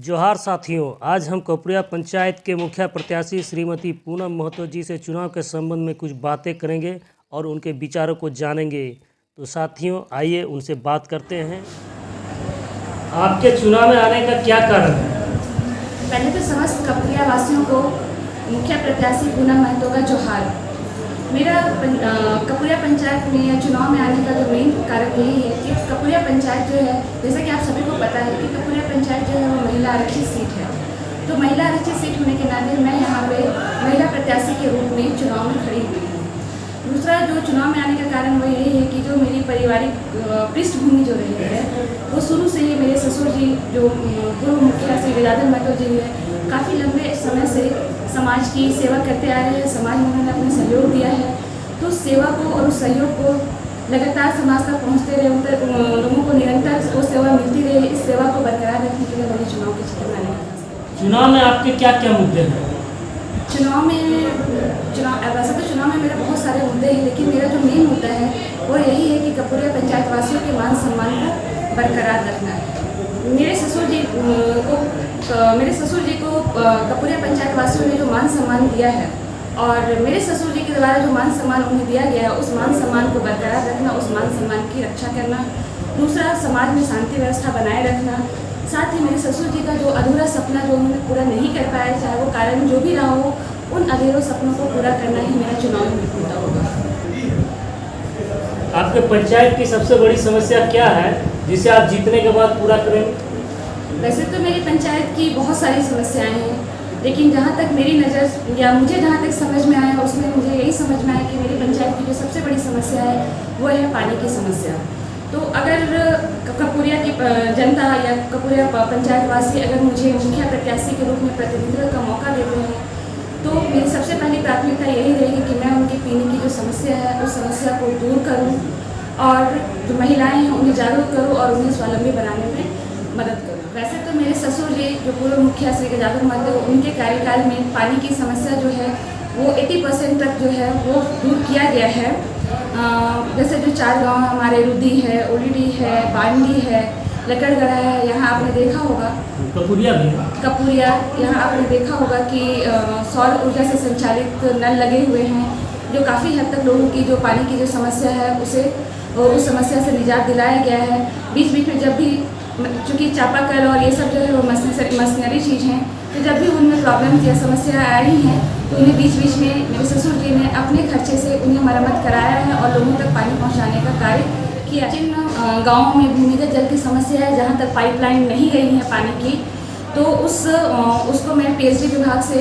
जोहार साथियों, आज हम कपुरिया पंचायत के मुखिया प्रत्याशी श्रीमती पूनम महतो जी से चुनाव के संबंध में कुछ बातें करेंगे और उनके विचारों को जानेंगे। तो साथियों, आइए उनसे बात करते हैं। आपके चुनाव में आने का क्या कारण है? पहले तो समस्त कपुरिया वासियों को मुखिया प्रत्याशी पूनम महतो का जोहार। मेरा कपुरिया पंचायत में चुनाव में आने का जो मेन कारण यही है कि कपुरिया पंचायत जो है, जैसा कि आप सभी को पता है कि कपुरिया पंचायत जो है वो महिला आरक्षित सीट है। तो महिला आरक्षित सीट होने के नाते मैं यहाँ पे महिला प्रत्याशी के रूप में चुनाव में खड़ी हुई हूँ। दूसरा जो चुनाव में आने का कारण वो यही है कि जो मेरी पारिवारिक पृष्ठभूमि जो रही है वो शुरू से ही मेरे ससुर जी जो पूर्व मुखिया श्री गजाधर महतो जी है, काफ़ी लंबे समय से समाज की सेवा करते आ रहे हैं। समाज में उन्होंने अपना सहयोग दिया है, तो उस सेवा को और उस सहयोग को लगातार समाज तक पहुँचते रहे, लोगों को निरंतर वो सेवा मिलती रहे। इस सेवा को बरकरार रखने के लिए मैंने चुनाव के क्षेत्र में आने का। चुनाव में आपके क्या क्या मुद्दे हैं? वैसे तो चुनाव में मेरे बहुत सारे मुद्दे हैं, लेकिन मेरा जो मेन मुद्दा है वो यही है कि कपुरिया पंचायत वासियों के मान सम्मान को बरकरार रखना है। मेरे ससुर जी को कपुरिया पंचायत वासियों ने जो मान सम्मान दिया है और मेरे ससुर जी के द्वारा जो मान सम्मान उन्हें दिया गया है, उस मान सम्मान को बरकरार रखना, उस मान सम्मान की रक्षा करना। दूसरा, समाज में शांति व्यवस्था बनाए रखना। साथ ही मेरे ससुर जी का जो अधूरा सपना जो उन्होंने पूरा नहीं कर पाया, चाहे वो कारण जो भी रहा हो, उन अधूरे सपनों को पूरा करना ही मेरा चुनावी मुद्दा होगा। आपके पंचायत की सबसे बड़ी समस्या क्या है जिसे आप जीतने के बाद पूरा करेंगे? वैसे तो मेरी पंचायत की बहुत सारी समस्याएं हैं, लेकिन जहाँ तक मेरी नज़र या मुझे जहाँ तक समझ में आया उसमें मुझे यही समझ में आया कि मेरी पंचायत की जो सबसे बड़ी समस्या है वो है पानी की समस्या। तो अगर कपुरिया की जनता या कपुरिया पंचायत वासी अगर मुझे मुखिया प्रत्याशी के रूप में प्रतिनिधित्व का मौका देते हैं, तो मेरी सबसे पहली प्राथमिकता यही रहेगी कि मैं उनके पीने की जो समस्या है उस समस्या को दूर करूं और जो महिलाएं हैं उन्हें जागरूक करूं और उन्हें स्वावलंबी बनाने में मदद करूं। वैसे तो मेरे ससुर जी जो पूर्व मुखिया श्री गजाधर महतो, उनके कार्यकाल में पानी की समस्या जो है वो 80% तक जो है वो दूर किया गया है। जैसे जो 4 गांव हमारे रुदी है, ओलीडी है, बांडी है, लकड़गढ़ा है, यहाँ आपने देखा होगा कपुरिया यहाँ आपने देखा होगा कि सौर ऊर्जा से संचालित नल लगे हुए हैं, जो काफ़ी हद तक लोगों की जो पानी की जो समस्या है उस समस्या से निजात दिलाया गया है। बीच बीच में जब भी, चूँकि चापाकल और ये सब जो है वो मशीनरी चीज़ हैं, तो जब भी उनमें प्रॉब्लम या समस्या आई हैं तो उन्हें बीच बीच में मेरे ससुर जी ने अपने खर्चे से उन्हें मरम्मत कराया है और लोगों तक पानी पहुँचाने का कार्य किया। जिन गाँवों में भूमिगत जल की समस्या है, जहाँ तक पाइपलाइन नहीं गई है पानी की, तो उसको मैं पीएचडी विभाग से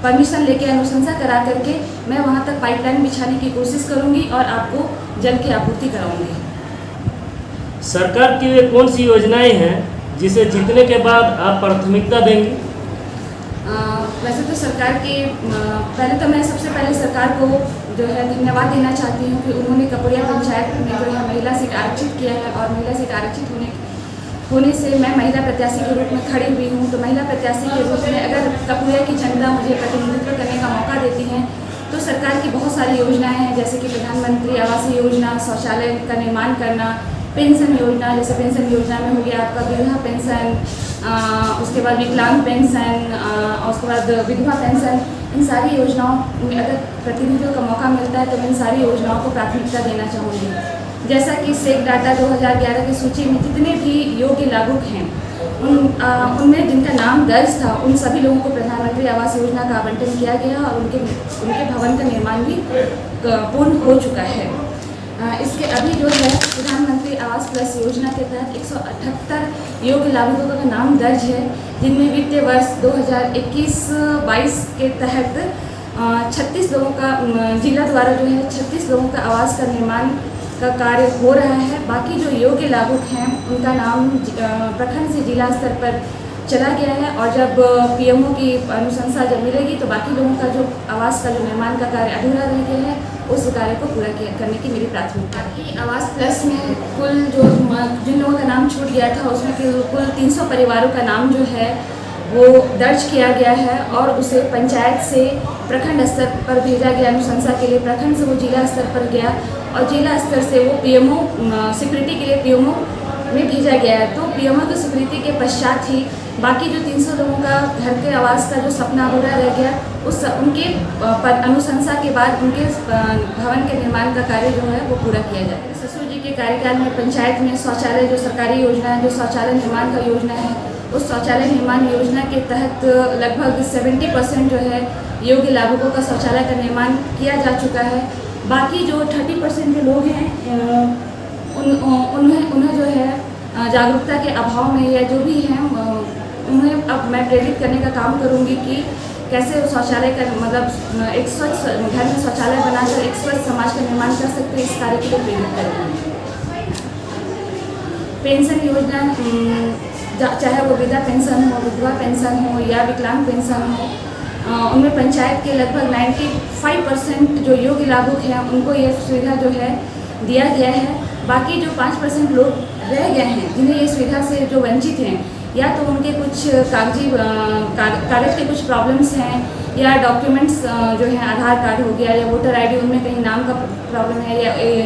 परमिशन लेके अनुशंसा करा करके मैं वहाँ तक पाइपलाइन बिछाने की कोशिश करूँगी और आपको जल की आपूर्ति कराऊँगी। सरकार की वे कौन सी योजनाएं हैं जिसे जीतने के बाद आप प्राथमिकता देंगी? वैसे तो सरकार के पहले तो मैं सबसे पहले सरकार को जो है धन्यवाद देना चाहती हूँ कि उन्होंने कपुरिया पंचायत में जो है महिला सीट आरक्षित किया है और महिला सीट आरक्षित होने से मैं महिला प्रत्याशी के रूप में खड़ी हुई हूँ। तो महिला प्रत्याशी के रूप में अगर कपुरिया की जनता मुझे प्रतिनिधित्व करने का मौका देती है तो सरकार की बहुत सारी योजनाएं हैं, जैसे कि प्रधानमंत्री आवास योजना, शौचालय का निर्माण करना, पेंशन योजना, जैसे पेंशन योजना में हो गया आपका विधवा पेंशन, उसके बाद विकलांग पेंशन और उसके बाद विधवा पेंशन। इन सारी योजनाओं में अगर प्रतिनिधित्व का मौका मिलता है तो मैं इन सारी योजनाओं को प्राथमिकता देना चाहूँगी। जैसा कि सेक डाटा 2011 की सूची में जितने भी योग्य लाभुक हैं उनमें जिनका नाम दर्ज था उन सभी लोगों को प्रधानमंत्री आवास योजना का आवंटन किया गया और उनके भवन का निर्माण भी पूर्ण हो चुका है। इसके अभी जो है प्रधानमंत्री आवास प्लस योजना के तहत 178 योग्य लाभुकों का नाम दर्ज है, जिनमें वित्तीय वर्ष 2021-22 के तहत 36 लोगों का जिला द्वारा जो है 36 लोगों का आवास का निर्माण का कार्य हो रहा है। बाकी जो योग्य लाभुक हैं उनका नाम प्रखंड से जिला स्तर पर चला गया है और जब पीएमओ की अनुशंसा जब मिलेगी तो बाकी लोगों का जो आवास का जो निर्माण का कार्य अधूरा रह गया है उस कार्य को पूरा करने की मेरी प्राथमिकता है। आवास प्लस में कुल जो जिन लोगों का नाम छूट गया था उसमें कुल 300 परिवारों का नाम जो है वो दर्ज किया गया है और उसे पंचायत से प्रखंड स्तर पर भेजा गया अनुशंसा के लिए। प्रखंड से वो जिला स्तर पर गया और जिला स्तर से वो पीएमओ स्वीकृति के लिए पीएमओ में भेजा गया है। तो पीएमओ की स्वीकृति के पश्चात ही बाकी जो 300 लोगों का घर के आवास का जो सपना अधूरा रह गया, उनके अनुशंसा के बाद उनके भवन के निर्माण का कार्य जो है वो पूरा किया जाए। ससुर जी के कार्यकाल में पंचायत में शौचालय जो सरकारी योजना है, जो शौचालय निर्माण का योजना है, उस शौचालय निर्माण योजना के तहत लगभग 70% जो है योग्य लाभुकों का शौचालय का निर्माण किया जा चुका है। बाकी जो 30% जो लोग हैं उन्हें जो है जागरूकता के अभाव में या जो भी हैं उन्हें अब मैं प्रेरित करने का काम करूंगी कि कैसे शौचालय का मतलब एक स्वच्छ घर में शौचालय बनाकर एक स्वच्छ समाज का निर्माण कर सकते हैं, इस कार्य के लिए प्रेरित करेंगे। पेंशन योजना, चाहे वो वृद्धा पेंशन हो, विधवा पेंशन हो या विकलांग पेंशन हो, उनमें पंचायत के लगभग 95% जो योग्य लाभुक हैं उनको ये सुविधा जो है दिया गया है। बाकी जो 5% लोग रह गए हैं जिन्हें ये सुविधा से जो वंचित हैं, या तो उनके कुछ कागज के कुछ प्रॉब्लम्स हैं या डॉक्यूमेंट्स जो है आधार कार्ड हो गया या वोटर आईडी, उनमें कहीं नाम का प्रॉब्लम है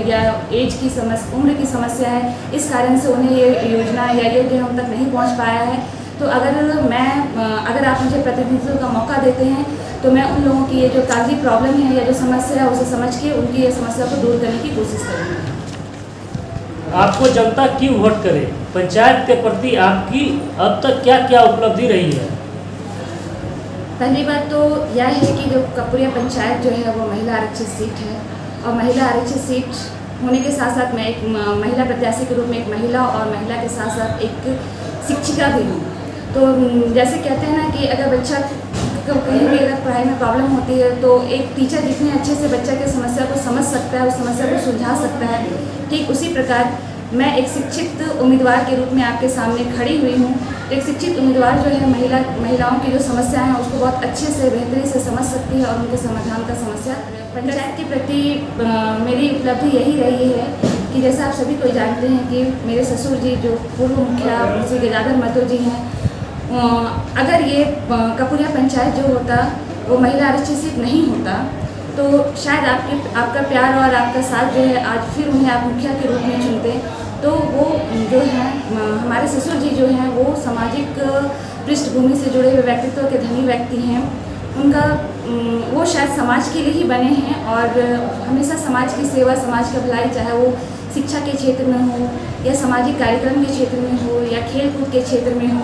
या एज की समस्या, उम्र की समस्या है, इस कारण से उन्हें ये योजना या योग्य हम तक नहीं पहुंच पाया है। तो अगर आप मुझे प्रतिनिधित्व का मौका देते हैं तो मैं उन लोगों की ये जो कागजी प्रॉब्लम है या जो समस्या है उसे समझ के उनकी ये समस्या को दूर करने की कोशिश करूँगी। आपको जनता क्यों वोट करे? पंचायत के प्रति आपकी अब तक क्या क्या उपलब्धि रही है? पहली बात तो यह है कि जो कपूरिया पंचायत जो है वो महिला आरक्षित सीट है, और महिला आरक्षित सीट होने के साथ साथ मैं एक महिला प्रत्याशी के रूप में एक महिला और महिला के साथ साथ एक शिक्षिका भी हूँ। तो जैसे कहते हैं ना कि अगर बच्चा को कहीं भी अगर पढ़ाई में प्रॉब्लम होती है तो एक टीचर जितने अच्छे से बच्चा की समस्या को समझ सकता है, उस समस्या को सुलझा सकता है, ठीक उसी प्रकार मैं एक शिक्षित उम्मीदवार के रूप में आपके सामने खड़ी हुई हूँ। एक शिक्षित उम्मीदवार जो है महिलाओं की जो समस्याएं हैं उसको बहुत अच्छे से बेहतरी से समझ सकती है और उनके समाधान का समस्या। पंचायत के प्रति मेरी उपलब्धि यही रही है कि जैसा आप सभी को जानते हैं कि मेरे ससुर जी जो पूर्व मुखिया श्री गजाधर महतो जी हैं, अगर ये कपूरिया पंचायत जो होता वो महिला आरक्षित सीट नहीं होता तो शायद आपका प्यार और आपका साथ जो है आज फिर उन्हें आप मुखिया के रूप में चुनते। तो वो जो है हमारे ससुर जी जो हैं वो सामाजिक पृष्ठभूमि से जुड़े हुए व्यक्तित्व के धनी व्यक्ति हैं। उनका वो शायद समाज के लिए ही बने हैं और हमेशा समाज की सेवा, समाज का भलाई, चाहे वो शिक्षा के क्षेत्र में हो या सामाजिक कार्यक्रम के क्षेत्र में हो या खेल कूद के क्षेत्र में हो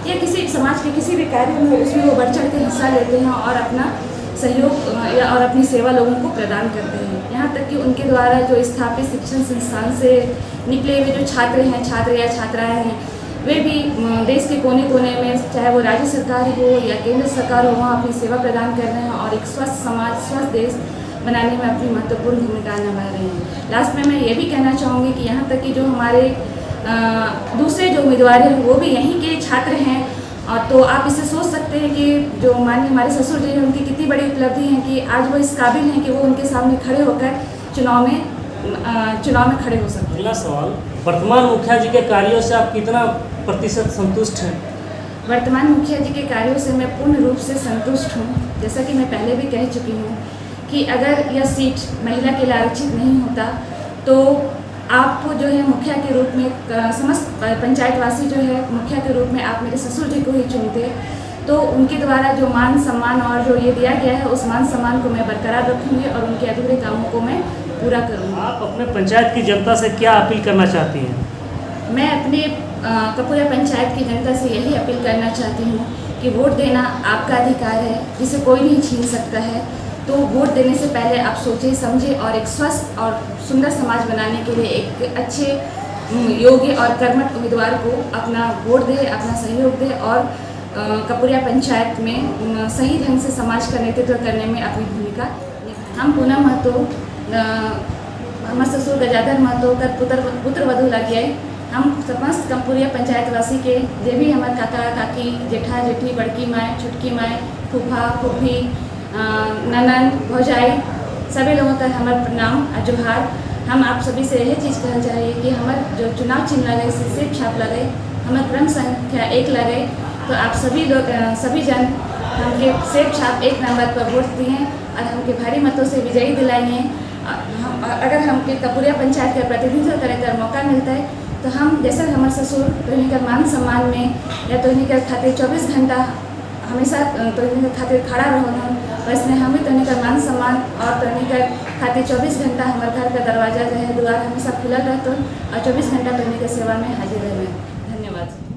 या किसी समाज के किसी भी कार्य में हो, उसमें वो बढ़ चढ़ के हिस्सा लेते हैं और अपना सहयोग और अपनी सेवा लोगों को प्रदान करते हैं। यहाँ तक कि उनके द्वारा जो स्थापित शिक्षण संस्थान से निकले हुए जो छात्र या छात्राएं हैं, वे भी देश के कोने कोने में, चाहे वो राज्य सरकार हो या केंद्र सरकार हो, वहाँ अपनी सेवा प्रदान कर रहे हैं और एक स्वस्थ समाज, स्वस्थ देश बनाने में अपनी महत्वपूर्ण भूमिका निभा रहे हैं। लास्ट में मैं ये भी कहना चाहूँगी कि यहाँ तक कि जो हमारे दूसरे जो उम्मीदवार हैं वो भी यहीं के छात्र हैं, और तो आप इसे सोच सकते हैं कि जो माननीय हमारे ससुर जी हैं उनकी कितनी बड़ी उपलब्धि है कि आज वो इस काबिल हैं कि वो उनके सामने खड़े होकर चुनाव में खड़े हो सकते हैं। अगला सवाल, वर्तमान मुखिया जी के कार्यों से आप कितना प्रतिशत संतुष्ट हैं? वर्तमान मुखिया जी के कार्यों से मैं पूर्ण रूप से संतुष्ट हूँ। जैसा कि मैं पहले भी कह चुकी हूँ कि अगर यह सीट महिला के लिए आरक्षित नहीं होता तो आप जो है मुखिया के रूप में समस्त पंचायतवासी जो है मुखिया के रूप में आप मेरे ससुर जी को ही चुनते, तो उनके द्वारा जो मान सम्मान और जो ये दिया गया है उस मान सम्मान को मैं बरकरार रखूँगी और उनके अधूरे कामों को मैं पूरा करूँगी। आप अपने पंचायत की जनता से क्या अपील करना चाहती हैं? मैं अपने कपूरिया पंचायत की जनता से यही अपील करना चाहती हूँ कि वोट देना आपका अधिकार है जिसे कोई नहीं छीन सकता है। तो वोट देने से पहले आप सोचें, समझें और एक स्वस्थ और सुंदर समाज बनाने के लिए एक अच्छे, योग्य और कर्मठ उम्मीदवार को अपना वोट दे, अपना सहयोग दे और कपूरिया पंचायत में सही ढंग से समाज का नेतृत्व करने में अपनी भूमिका। हम पूनम महतो, हमारे ससुर गजाधर महतो का पुत्र वधू लगे, हम समस्त कपूरिया पंचायतवासी के जे भी हमारे काका काकी, जेठा जेठी, बड़की माए, छुटकी माए, फूफा फूफी, ननन भौजाई, सभी लोगों का हमारा प्रणाम और जोहार। हम आप सभी से यही चीज़ कहना चाहिए कि हमारे जो चुनाव चिन्ह लगे, सेब छाप लगे, हमारे क्रम संख्या 1 लगे, तो आप सभी लोग, सभी जन हमके सेब छाप 1 नंबर पर वोट दिए और हमके भारी मतों से विजयी दिलाइए। अगर हमके कपूरिया पंचायत का प्रतिनिधित्व करे का मौका मिलता है तो हम जैसे हमारे ससुर तोहनी कर मान सम्मान में या तोहनी कर खातिर 24 घंटा हमेशा तोहनी कर खातिर खड़ा रहन, वैसे हम भी तोहनी कर मान सम्मान और तोहनी कर खातिर 24 घंटा हमारे घर का दरवाजा जो है द्वार हमेशा खुला रहता और 24 घंटा तोहनी के सेवा में हाजिर रहे। धन्यवाद।